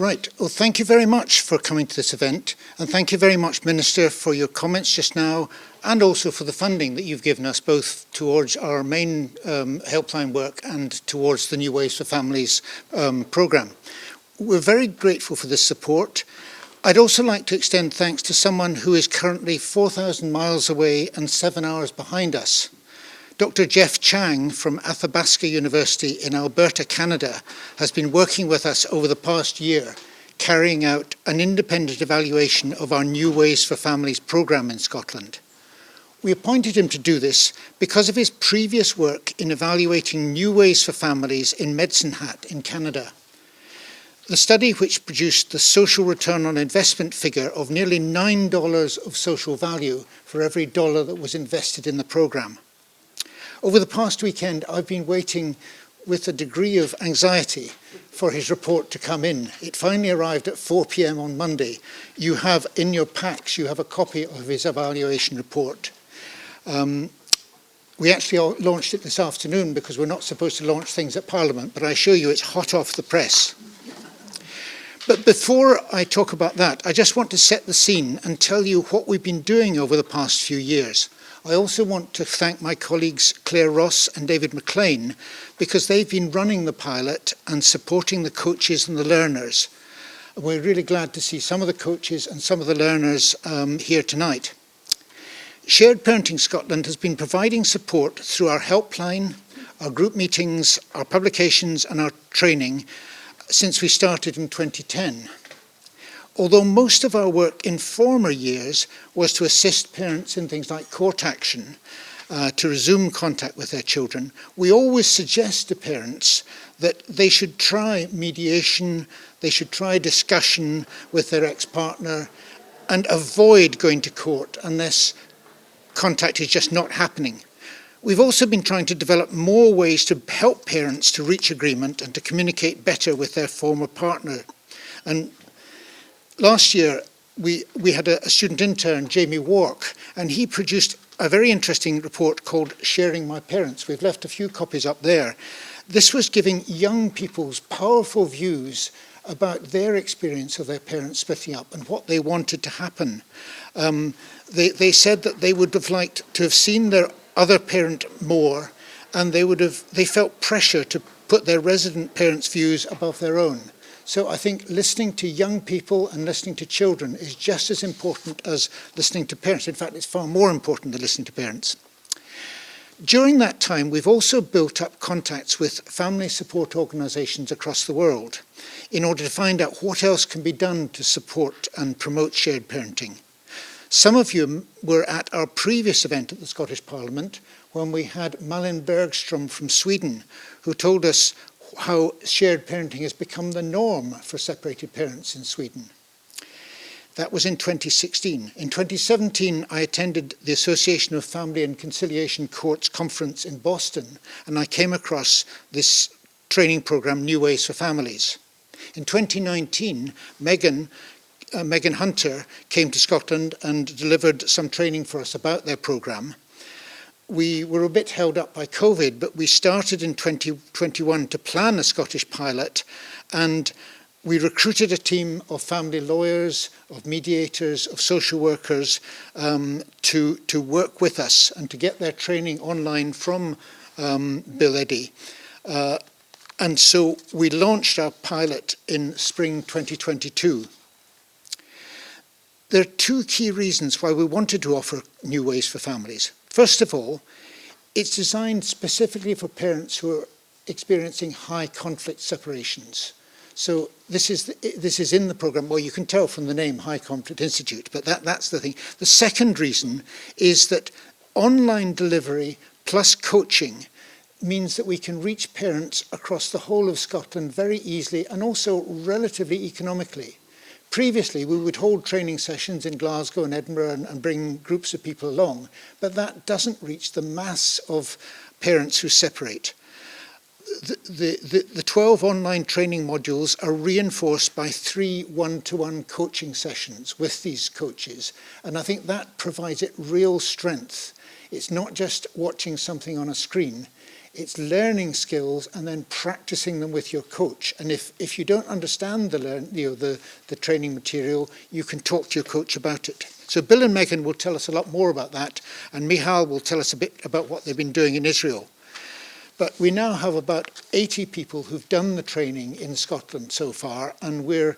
Right, well thank you very much for coming to this event, and thank you very much Minister for your comments just now, and also for the funding that you've given us both towards our main helpline work and towards the New Ways for Families programme. We're very grateful for this support. I'd also like to extend thanks to someone who is currently 4,000 miles away and 7 hours behind us. Dr. Jeff Chang from Athabasca University in Alberta, Canada, has been working with us over the past year, carrying out an independent evaluation of our New Ways for Families programme in Scotland. We appointed him to do this because of his previous work in evaluating New Ways for Families in Medicine Hat in Canada. The study, which produced the social return on investment figure of nearly $9 of social value for every dollar that was invested in the programme. Over the past weekend, I've been waiting with a degree of anxiety for his report to come in. It finally arrived at 4 p.m. on Monday. You have in your packs, you have a copy of his evaluation report. We actually launched it this afternoon because we're not supposed to launch things at Parliament, but I assure you it's hot off the press. But before I talk about that, I just want to set the scene and tell you what we've been doing over the past few years. I also want to thank my colleagues Claire Ross and David McLean because they've been running the pilot and supporting the coaches and the learners. We're really glad to see some of the coaches and some of the learners here tonight. Shared Parenting Scotland has been providing support through our helpline, our group meetings, our publications and our training since we started in 2010. Although most of our work in former years was to assist parents in things like court action, to resume contact with their children, we always suggest to parents that they should try mediation, they should try discussion with their ex-partner and avoid going to court unless contact is just not happening. We've also been trying to develop more ways to help parents to reach agreement and to communicate better with their former partner. And last year, we had a student intern, Jamie Wark, and he produced a very interesting report called Sharing My Parents. We've left a few copies up there. This was giving young people's powerful views about their experience of their parents splitting up and what they wanted to happen. They said that they would have liked to have seen their other parent more, and they felt pressure to put their resident parents' views above their own. So I think listening to young people and listening to children is just as important as listening to parents. In fact, it's far more important than listening to parents. During that time, we've also built up contacts with family support organisations across the world in order to find out what else can be done to support and promote shared parenting. Some of you were at our previous event at the Scottish Parliament when we had Malin Bergström from Sweden, who told us how shared parenting has become the norm for separated parents in Sweden. That was in 2016. In 2017, I attended the Association of Family and Conciliation Courts conference in Boston, and I came across this training programme, New Ways for Families. In 2019, Megan Hunter came to Scotland and delivered some training for us about their programme. We were a bit held up by COVID, but we started in 2021 to plan a Scottish pilot, and we recruited a team of family lawyers, of mediators, of social workers to work with us and to get their training online from Bill Eddy. And so we launched our pilot in spring 2022. There are two key reasons why we wanted to offer New Ways for Families. First of all, it's designed specifically for parents who are experiencing high conflict separations. So this is in the programme. Well, you can tell from the name High Conflict Institute, but that's the thing. The second reason is that online delivery plus coaching means that we can reach parents across the whole of Scotland very easily and also relatively economically. Previously, we would hold training sessions in Glasgow and Edinburgh and bring groups of people along, but that doesn't reach the mass of parents who separate. The 12 online training modules are reinforced by 3 one-to-one coaching sessions with these coaches, and I think that provides it real strength. It's not just watching something on a screen. It's learning skills and then practicing them with your coach. And if you don't understand the training material, you can talk to your coach about it. So Bill and Megan will tell us a lot more about that, and Michal will tell us a bit about what they've been doing in Israel. But we now have about 80 people who've done the training in Scotland so far, and we're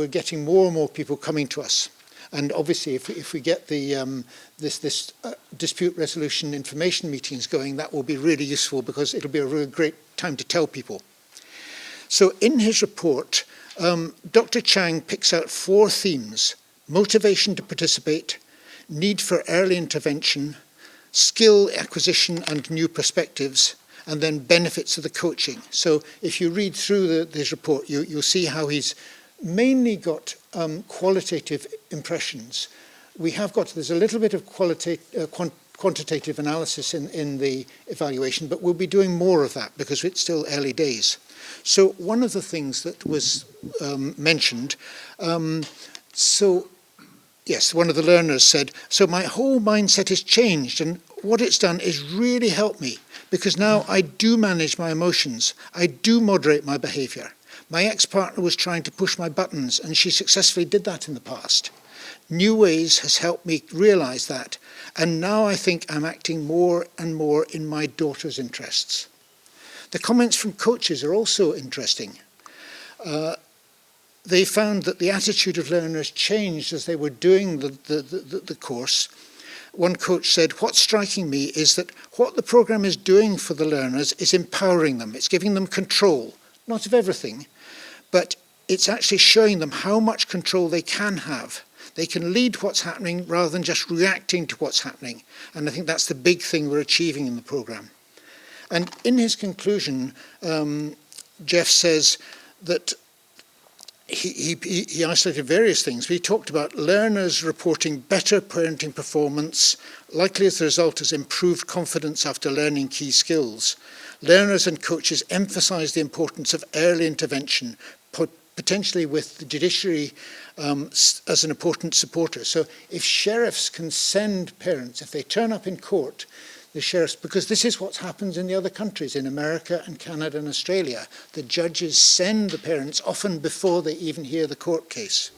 getting more and more people coming to us. And obviously, if we get the dispute resolution information meetings going, that will be really useful because it'll be a really great time to tell people. So in his report, Dr. Chang picks out 4 themes: motivation to participate, need for early intervention, skill acquisition and new perspectives, and then benefits of the coaching. So if you read through this report, you'll see how he's mainly got qualitative impressions. There's a little bit of quantitative analysis in the evaluation, but we'll be doing more of that because it's still early days. So one of the things that was mentioned, yes, one of the learners said, so my whole mindset has changed, and what it's done is really helped me because now I do manage my emotions. I do moderate my behavior. My ex-partner was trying to push my buttons, and she successfully did that in the past. New Ways has helped me realize that, and now I think I'm acting more and more in my daughter's interests. The comments from coaches are also interesting. They found that the attitude of learners changed as they were doing the course. One coach said, what's striking me is that what the program is doing for the learners is empowering them. It's giving them control, not of everything, but it's actually showing them how much control they can have. They can lead what's happening rather than just reacting to what's happening. And I think that's the big thing we're achieving in the program. And in his conclusion, Jeff says that he isolated various things. We talked about learners reporting better parenting performance, likely as a result of improved confidence after learning key skills. Learners and coaches emphasise the importance of early intervention, potentially with the judiciary as an important supporter. So if sheriffs can send parents, if they turn up in court, the sheriffs, because this is what happens in the other countries, in America and Canada and Australia, the judges send the parents often before they even hear the court case.